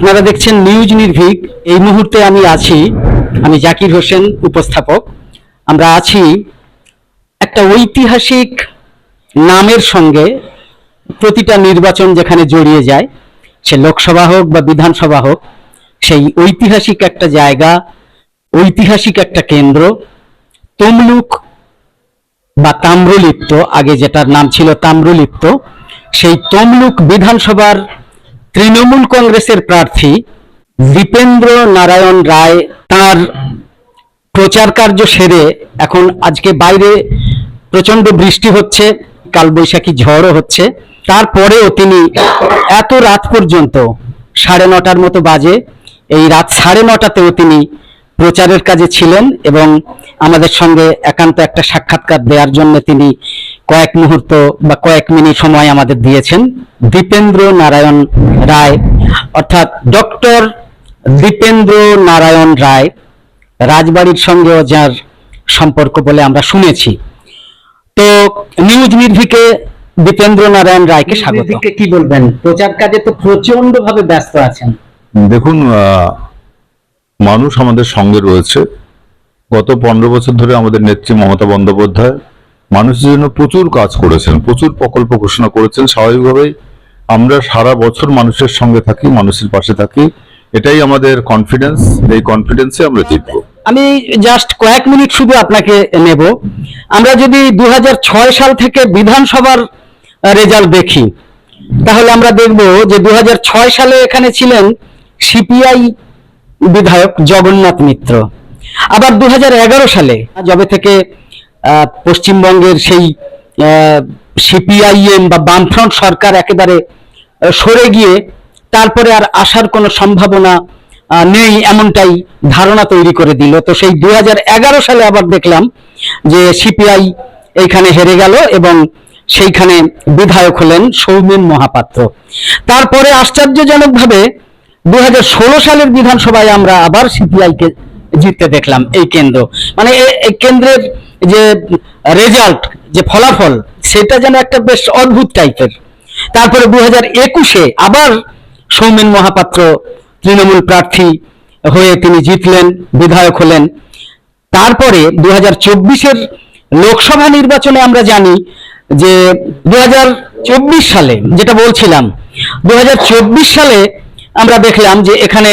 আপনারা দেখছেন নিউজ নির্ভীক। এই মুহূর্তে আমি জাকির হোসেন, উপস্থাপক। আমরা আছি একটা ঐতিহাসিক নামের সঙ্গে। প্রতিটা নির্বাচন যেখানে জড়িয়ে যায়, সে লোকসভা হোক বা বিধানসভা হোক, সেই ঐতিহাসিক একটা জায়গা, ঐতিহাসিক একটা কেন্দ্র, তমলুক বা তাম্রলিপ্ত, আগে যেটার নাম ছিল তাম্রলিপ্ত, সেই তমলুক বিধানসভার তৃণমূল কংগ্রেসের প্রার্থী দীপেন্দ্র নারায়ণ রায় তার প্রচার কার্য সেরে এখন আজকে বাইরে প্রচন্ড বৃষ্টি হচ্ছে, কালবৈশাখী ঝড়ও হচ্ছে, তারপরেও তিনি এত রাত পর্যন্ত 9:30 মতো বাজে, এই রাত 9:30তেও তিনি প্রচারের কাজে ছিলেন এবং আমাদের সঙ্গে একান্ত একটা সাক্ষাৎকার দেওয়ার জন্য তিনি কয়েক মুহূর্ত বা কয়েক মিনিট সময় আমাদের দিয়েছেন। দীপেন্দ্র নারায়ণ রায়, অর্থাৎ ডক্টর দীপেন্দ্র নারায়ণ রায়, রাজবাড়ির সঙ্গেও যার সম্পর্ক বলে আমরা শুনেছি। তো নিউজ নির্ভীকে দীপেন্দ্র নারায়ণ রায়কে স্বাগত। কি বলবেন, প্রচার কাজে তো প্রচন্ড ভাবে ব্যস্ত আছেন। দেখুন, মানুষ আমাদের সঙ্গে রয়েছে। গত 15 বছর ধরে আমাদের নেত্রী মমতা বন্দ্যোপাধ্যায় মানুষের জন্য প্রচুর কাজ করেছেন, প্রচুর প্রকল্প ঘোষণা করেছেন। স্বাভাবিকভাবেই আমরা সারা বছর মানুষের সঙ্গে থাকি, মানুষের পাশে থাকি, এটাই আমাদের কনফিডেন্স। এই কনফিডেন্সে আমরা জিতব। আমি জাস্ট কয়েক মিনিট শুধু আপনাকে নেব। আমরা যদি 2006 সাল থেকে বিধানসভার রেজাল্ট দেখি, তাহলে আমরা দেখব যে 2006 সালে এখানে ছিলেন সিপিআই বিধায়ক জগন্নাথ মিত্র। আবার 2011 সালে যবে থেকে পশ্চিমবঙ্গের সেই সিপিআইএম বা বামফ্রন্ট সরকার একেবারে সরে গিয়ে তারপরে আর আসার কোনো সম্ভাবনা নেই, এমনটাই ধারণা তৈরি করে দিল। তো সেই 2011 সালে আবার দেখলাম যে সিপিআই এইখানে হেরে গেল এবং সেইখানে বিধায়ক হলেন সৌমেন মহাপাত্র। তারপরে আশ্চর্যজনকভাবে 2016 সালের বিধানসভায় আমরা আবার সিপিআই কে জিততে দেখলাম এই কেন্দ্র। মানে এই কেন্দ্রের যে রেজাল্ট, যে ফলাফল, সেটা যেন একটা বেশ অদ্ভুত টাইপের। তারপরে 2021-এ আবার সৌমেন মহাপাত্র তৃণমূল প্রার্থী হয়ে তিনি জিতলেন, বিধায়ক হলেন। তারপরে 2024-এর লোকসভা নির্বাচনে আমরা জানি যে 2024 সালে, যেটা বলছিলাম, 2024 সালে আমরা দেখলাম যে এখানে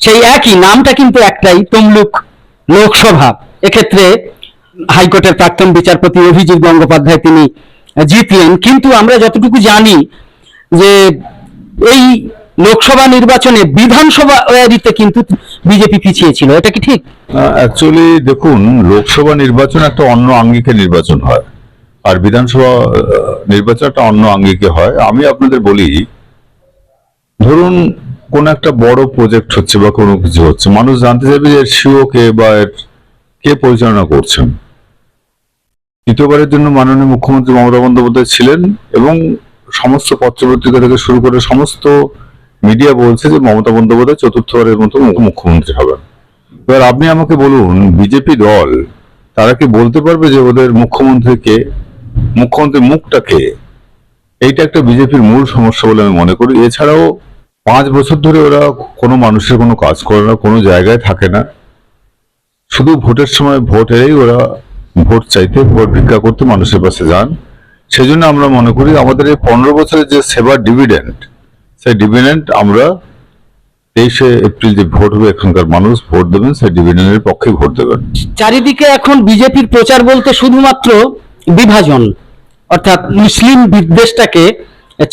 সেই একই নামটা কিন্তু একটাই, তমলুক লোকসভা। এক্ষেত্রে হাইকোর্টের প্রাক্তন বিচারপতি অভিজিৎ গঙ্গোপাধ্যায় তিনি জিতলেন। কিন্তু আমরা যতটুকু জানি যে এই লোকসভা নির্বাচনে বিধানসভা এরিতে কিন্তু বিজেপি পিছিয়ে ছিল, এটা কি ঠিক? অ্যাকচুয়ালি দেখুন, লোকসভা নির্বাচন একটা অন্য আঙ্গিকে নির্বাচন হয়, আর বিধানসভা নির্বাচন একটা অন্য আঙ্গিকে হয়। আমি আপনাদের বলি, ধরুন কোন একটা বড় প্রজেক্ট হচ্ছে বা কোনো কিছু হচ্ছে, মানুষ জানতে চাইবে যে এর সিও কে বা এর কে পরিচালনা করছেন। দ্বিতীয়বারের জন্য মাননীয় মুখ্যমন্ত্রী মমতা বন্দ্যোপাধ্যায় ছিলেন এবং সমস্ত পত্রপত্রিকা থেকে শুরু করে সমস্ত মিডিয়া বলছে যে মমতা বন্দ্যোপাধ্যায় চতুর্থবারের মতো মুখ্যমন্ত্রী হবেন। এবার আপনি আমাকে বলুন, বিজেপি দল তারা কি বলতে পারবে যে ওদের মুখ্যমন্ত্রীকে, মুখ্যমন্ত্রীর মুখটা কে? এইটা একটা বিজেপির মূল সমস্যা বলে আমি মনে করি। এছাড়াও 5 বছর ধরে ওরা কোনো মানুষের কোনো কাজ করে না, কোনো জায়গায় থাকে না, শুধু ভোটের সময় ভোট এলেই ওরা ভোট চাইতে, ভোট ভিক্ষা করতে মানুষের পাশে যান। সেজন্য আমরা মনে করি আমাদের এই 15 বছরের যে সেবার ডিভিডেন্ড, সেই ডিভিডেন্ড আমরা 23শে এপ্রিল যে ভোট হবে, এখানকার মানুষ ভোট দেবেন, সেই ডিভিডেন্ডের পক্ষে ভোট দেবেন। চারিদিকে এখন বিজেপির প্রচার বলতে শুধুমাত্র বিভাজন, অর্থাৎ মুসলিম বিদ্বেষটাকে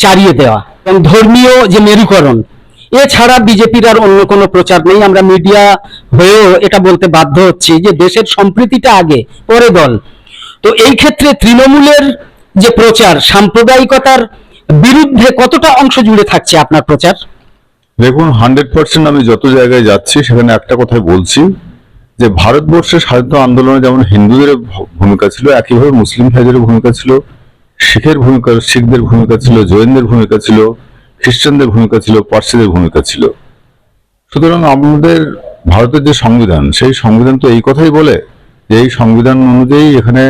চারিয়ে দেওয়া এবং ধর্মীয় যে মেরুকরণ, এছাড়া বিজেপির আর অন্য কোনো প্রচার নেই। আমরা মিডিয়া হয়েও এটা বলতে বাধ্য হচ্ছি যে দেশের সম্প্রীতিটা আগে, পরে দল। তো এই ক্ষেত্রে তৃণমূলের যে প্রচার, সাম্প্রদায়িকতার বিরুদ্ধে কতটা অংশ জুড়ে থাকছে আপনার প্রচার? দেখুন, 100% আমি যত জায়গায় যাচ্ছি সেখানে একটা কথাই বলছি যে ভারতবর্ষের স্বাধীনতা আন্দোলনে যেমন হিন্দুদের ভূমিকা ছিল, একইভাবে মুসলিম ভাইদের ভূমিকা ছিল, শিখদের ভূমিকা ছিল, জৈনদের ভূমিকা ছিল, খ্রিস্টানদের ভূমিকা ছিল, পার্সিদের ভূমিকা ছিল। সুতরাং আমাদের ভারতের যে সংবিধান, সেই সংবিধান তো এই কথাই বলে যে এই সংবিধান অনুযায়ী এখানে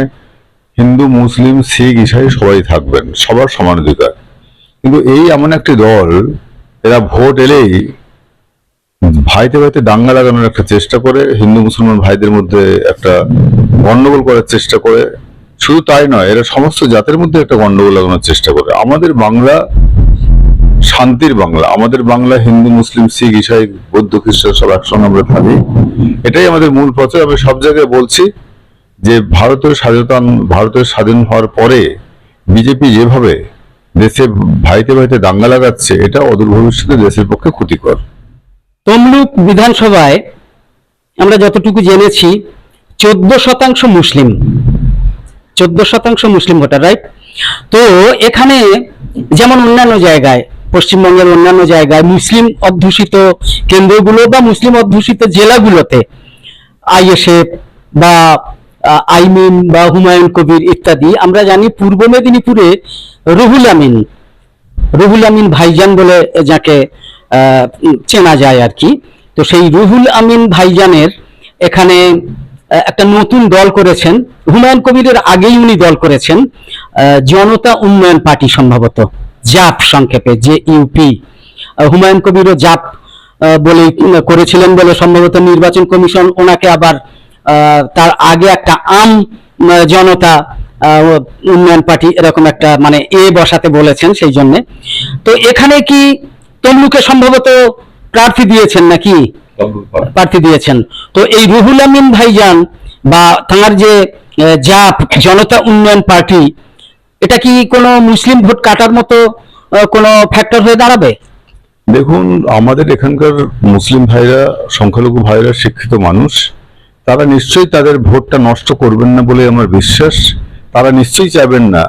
হিন্দু, মুসলিম, শিখ, ইসাই সবাই থাকবেন, সবার সমান অধিকার। কিন্তু এই এমন একটি দল, এরা ভোট এলেই ভাইতে ভাইতে দাঙ্গা লাগানোর একটা চেষ্টা করে, হিন্দু মুসলমান ভাইদের মধ্যে একটা গন্ডগোল করার চেষ্টা করে। শুধু তাই নয়, এরা সমস্ত জাতের মধ্যে একটা গন্ডগোল লাগানোর চেষ্টা করে। আমাদের বাংলা শান্তির বাংলা, আমাদের বাংলা হিন্দু মুসলিম শিখ ইসাই বৌদ্ধ খ্রিস্টান সব একসঙ্গে আমরা থাকি, এটাই আমাদের মূল প্রচার। আমি সব জায়গায় বলছি যে ভারতের স্বাধীন হওয়ার পরে বিজেপি যেভাবে দেশে ভাইতে ভাইতে দাঙ্গা লাগাচ্ছে, এটা অদূর ভবিষ্যতে দেশের পক্ষে ক্ষতিকর। তমলুক বিধানসভায় আমরা যতটুকু জেনেছি 14% মুসলিম, 14% মুসলিম ভোটার, রাইট? তো এখানে যেমন অন্যান্য জায়গায়, পশ্চিমবঙ্গের অন্যান্য জায়গায় মুসলিম অধ্যুষিত কেন্দ্রগুলো বা মুসলিম অধ্যুষিত জেলাগুলোতে আইএসএফ বা আইমিন বা হুমায়ুন কবির ইত্যাদি, আমরা জানি পূর্ব মেদিনীপুরে রুহুল আমিন ভাইজান বলে যাকে চেনা যায় আর কি। তো সেই রুহুল আমিন ভাইজানের এখানে একটা নতুন দল করেছেন, হুমায়ুন কবিরের আগেই উনি দল করেছেন, জনতা উন্নয়ন পার্টি, সম্ভবত জাপ সংক্ষেপে, যে ইউপি। হুমায়ুন কবিরও জাপ বলে করেছিলেন বলে সম্ভবত নির্বাচন কমিশন ওনাকে আবার তার আগে একটা জনতা উন্নয়ন পার্টি এরকম একটা মানে বসাতে বলেছেন সেই জন্য। তো এখানে কি তমলুকে সম্ভবত প্রার্থী দিয়েছেন নাকি? প্রার্থী দিয়েছেন। তো এই রুহুল আমিন ভাইজান বা তাঁর যে জাপ জনতা উন্নয়ন পার্টি, এটা কি কোনো মুসলিম ভোট কাটার মতো কোনো ফ্যাক্টর হয়ে দাঁড়াবে? দেখুন, আমাদের এখানকার মুসলিম ভাইরা, সংখ্যালঘু ভাইরা শিক্ষিত মানুষ, তারা নিশ্চয়ই তাদের ভোটটা নষ্ট করবেন না বলে আমার বিশ্বাস। তারা নিশ্চয়ই চাইবেন না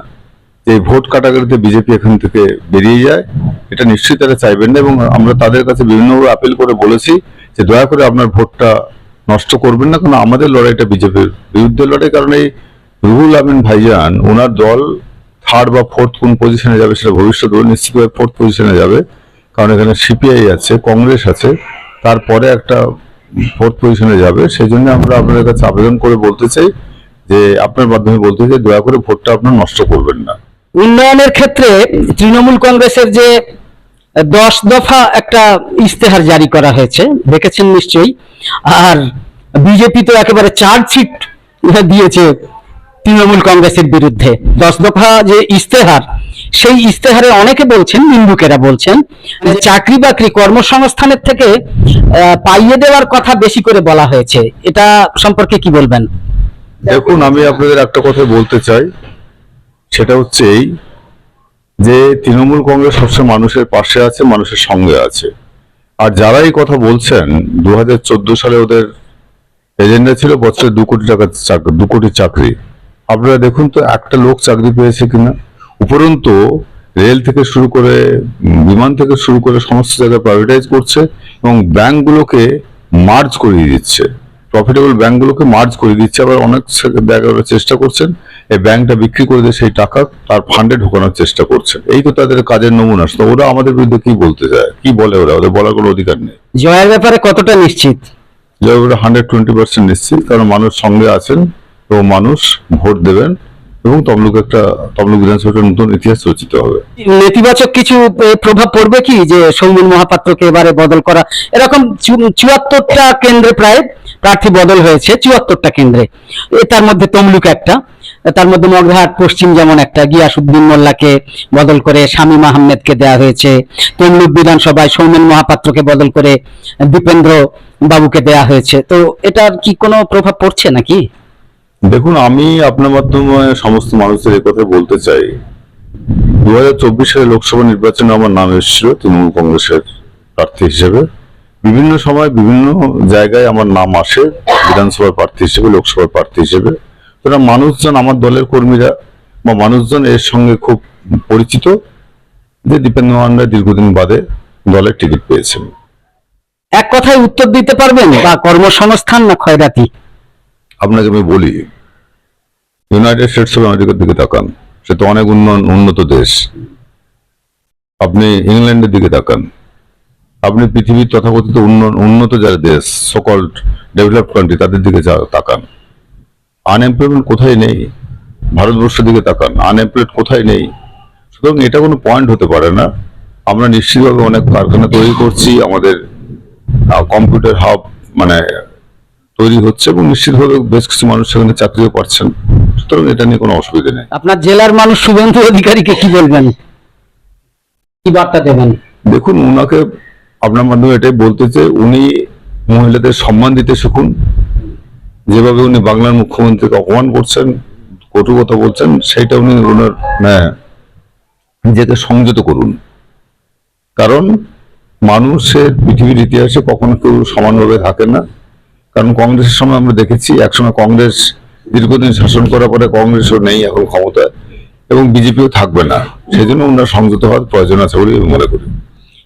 যে ভোট কাটাকাটিতে বিজেপি এখান থেকে বেরিয়ে যায়, এটা নিশ্চয়ই তারা চাইবেন না। এবং আমরা তাদের কাছে বিভিন্নভাবে আপিল করে বলেছি যে দয়া করে আপনার ভোটটা নষ্ট করবেন না, কারণ আমাদের লড়াইটা বিজেপির বিরুদ্ধে লড়াই। কারণ এই রুহুল আমিন ভাইজান, ওনার দল থার্ড বা ফোর্থ কোন পজিশনে যাবে সেটা ভবিষ্যৎ নিশ্চিতভাবে ফোর্থ পজিশনে যাবে, কারণ এখানে সিপিআই আছে, কংগ্রেস আছে, তারপরে একটা ফোর্থ পজিশনে যাবে। সেই জন্য আমরা আপনাদের কাছে আবেদন করে বলতে চাই যে আপনার মাধ্যমে বলতে চাই, দয়া করে ভোটটা আপনার নষ্ট করবেন না। উন্নয়নের ক্ষেত্রে তৃণমূল কংগ্রেসের যে 10 দফা একটা ইস্তেহার জারি করা হয়েছে, দেখেছেন নিশ্চয়ই। আর বিজেপি তো একেবারে চার্জশিট দিয়েছে তৃণমূল কংগ্রেসের বিরুদ্ধে। 10 দফা যে ইস্তেহার, সেই ইস্তেহারে অনেকে বলছেন, নিন্দুকেরা বলছেন যে চাকরি বাকরি কর্মসংস্থানের থেকে পাইয়ে দেওয়ার কথা বেশি করে বলা হয়েছে। এটা সম্পর্কে কি বলবেন? দেখুন, আমি আপনাদের একটা কথা বলতে চাই, সেটা হচ্ছে এই যে তৃণমূল কংগ্রেস সবসময় মানুষের পাশে আছে, মানুষের সঙ্গে আছে। আর যারা এই কথা বলছেন, 2014 সালে ওদের এজেন্ডা ছিল বছরে 2 কোটি টাকা 2 কোটি চাকরি। আপনারা দেখুন তো একটা লোক চাকরি পেয়েছে কিনা। উপরন্তু রেল থেকে শুরু করে বিমান থেকে শুরু করে সমস্ত জায়গায় প্রাইভেটাইজ করছে এবং ব্যাংকগুলোকে মার্জ করিয়ে দিচ্ছে, প্রফিটেবল ব্যাংকগুলোকে মার্জ করে দিচ্ছে। আবার অনেক জায়গায় চেষ্টা করছেন এই ব্যাংকটা বিক্রি করে দিয়ে সেই টাকা তার ফান্ডে ঢোকানোর চেষ্টা করছেন। এই তো তাদের কাজের নমুনা। তো ওরা আমাদের বিরুদ্ধে কি বলতে চায়, কি বলে, ওদের বলার কোনো অধিকার নেই। জয়ের ব্যাপারে কতটা নিশ্চিত? জয় 120% নিশ্চিত, কারণ মানুষ সঙ্গে আছেন এবং মানুষ ভোট দেবেন এবং তমলুক বিধানসভার নতুন ইতিহাস রচিত হবে। নেতিবাচক কিছু প্রভাব পড়বে কি, যে সৌমেন মহাপাত্রকে এবারে বদল করা? এরকম 74টা কেন্দ্রে প্রায় প্রার্থী বদল হয়েছে, 74টা কেন্দ্রে। তার মধ্যে তমলুক একটা, তার মধ্যে মগরাহাট পশ্চিম যেমন একটা, গিয়াসউদ্দিন মোল্লাকে বদল করে শামীম আহমেদকে দেওয়া হয়েছে। তমলুক বিধানসভায় সৌমেন মহাপাত্রকে বদল করে দীপেন্দ্র বাবুকে দেওয়া হয়েছে। তো এটার কি কোনো প্রভাব পড়ছে নাকি? দেখুন, আমি আপনার মাধ্যমে সমস্ত মানুষদের এই কথা বলতে চাই, 2024 সালে লোকসভা নির্বাচনে আমার নাম এসেছিল তৃণমূল কংগ্রেসের প্রার্থী হিসেবে। বিভিন্ন সময় বিভিন্ন জায়গায় আমার নাম আসে বিধানসভার প্রার্থী হিসেবে, লোকসভার প্রার্থী হিসেবে। সুতরাং মানুষজন, আমার দলের কর্মীরা বা মানুষজন এর সঙ্গে খুব পরিচিত যে দীপেন্দ্র মান্ডা দীর্ঘদিন বাদে দলের টিকিট পেয়েছেন। এক কথায় উত্তর দিতে পারবেন, বা কর্মসংস্থান না খয়রাতি? আপনাকে আমি বলি, ইউনাইটেড স্টেটস অফ আমেরিকার দিকে তাকান, সে তো অনেক উন্নত দেশ। আপনি ইংল্যান্ডের দিকে তাকান, আপনি পৃথিবীর তথাকথিত উন্নত যারা দেশ, সকল্ড ডেভেলপড কান্ট্রি, তাদের দিকে তাকান, আনএমপ্লয়মেন্ট কোথায় নেই। ভারতবর্ষের দিকে তাকান, আনএমপ্লয়েড কোথায় নেই। সুতরাং এটা কোনো পয়েন্ট হতে পারে না। আমরা নিশ্চিতভাবে অনেক কারখানা তৈরি করছি, আমাদের কম্পিউটার হাব মানে তৈরি হচ্ছে এবং নিশ্চিতভাবে বেশ কিছু মানুষ সেখানে চাকরিও পাচ্ছেন। সুতরাং এটা নিয়ে কোনো অসুবিধা নেই। আপনার জেলার মানুষ শুভেন্দু অধিকারীকে কি বলবেন, কি বার্তা দেবেন? দেখুন, উনাকে আপনার মাধ্যমে এটাই বলতে চাই, উনি মহিলাদের সম্মান দিতে শিখুন। যেভাবে উনি বাংলার মুখ্যমন্ত্রীকে অপমান করছেন, কটু কথা বলছেন, সেটা উনি ওনার নিজেকে সংযত করুন। কারণ মানুষের পৃথিবীর ইতিহাসে কখনো কেউ সমানভাবে থাকে না। কারণ কংগ্রেসের সময় আমরা দেখেছি, একসময় কংগ্রেস দীর্ঘদিন শাসন করার পরে কংগ্রেসও নেই এখন ক্ষমতায়, এবং বিজেপিও থাকবে না। সেই জন্য ওনার সংযত হওয়ার প্রয়োজন আছে বলে আমি মনে করি।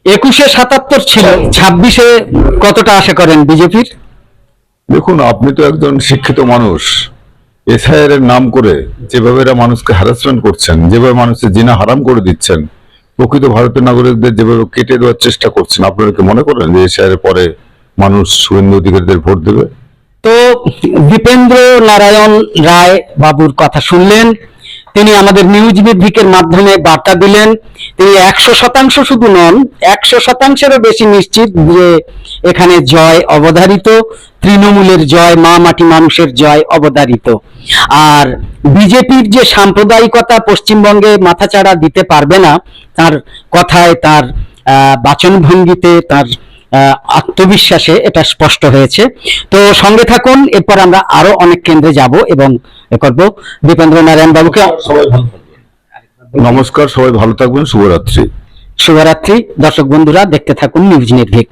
21-এ 77 ছিল, 26-এ কতটা আশা করেন বিজেপির? দেখুন, আপনি তো একজন শিক্ষিত মানুষ। এসআইআর এর নাম করে যেভাবে এরা মানুষকে হ্যারাসমেন্ট করছেন, যেভাবে মানুষের জিনা হারাম করে দিচ্ছেন, প্রকৃত ভারতীয় নাগরিকদের যেভাবে কেটে দেওয়ার চেষ্টা করছেন, আপনারা কি মনে করেন যে এসআইআর এর পরে মানুষ শুভেন্দু অধিকারীদের ভোট দেবে? তো দীপেন্দ্র নারায়ণ রায় বাবুর কথা শুনলেন। তিনি আমাদের নিউজ নির্ভীকের মাধ্যমে বার্তা দিলেন। তিনি 100% শুধু নন, 100%-এরও বেশি নিশ্চিত যে এখানে জয় অবধারিত, তৃণমূলের জয়, মা মাটি মানুষের জয় অবধারিত। আর বিজেপির যে সাম্প্রদায়িকতা পশ্চিমবঙ্গে মাথাচাড়া দিতে পারবে না, তার কথায়, তার বাচনভঙ্গিতে, তার আত্মবিশ্বাসে এটা স্পষ্ট হয়েছে। তো সঙ্গে থাকুন, এরপর আমরা আরো অনেক কেন্দ্রে যাব এবং করব। দীপেন্দ্র নারায়ণ বাবুকে নমস্কার, সবাই ভালো থাকবেন, শুভরাত্রি। শুভরাত্রি। দর্শক বন্ধুরা, দেখতে থাকুন নিউজ নির্ভীক।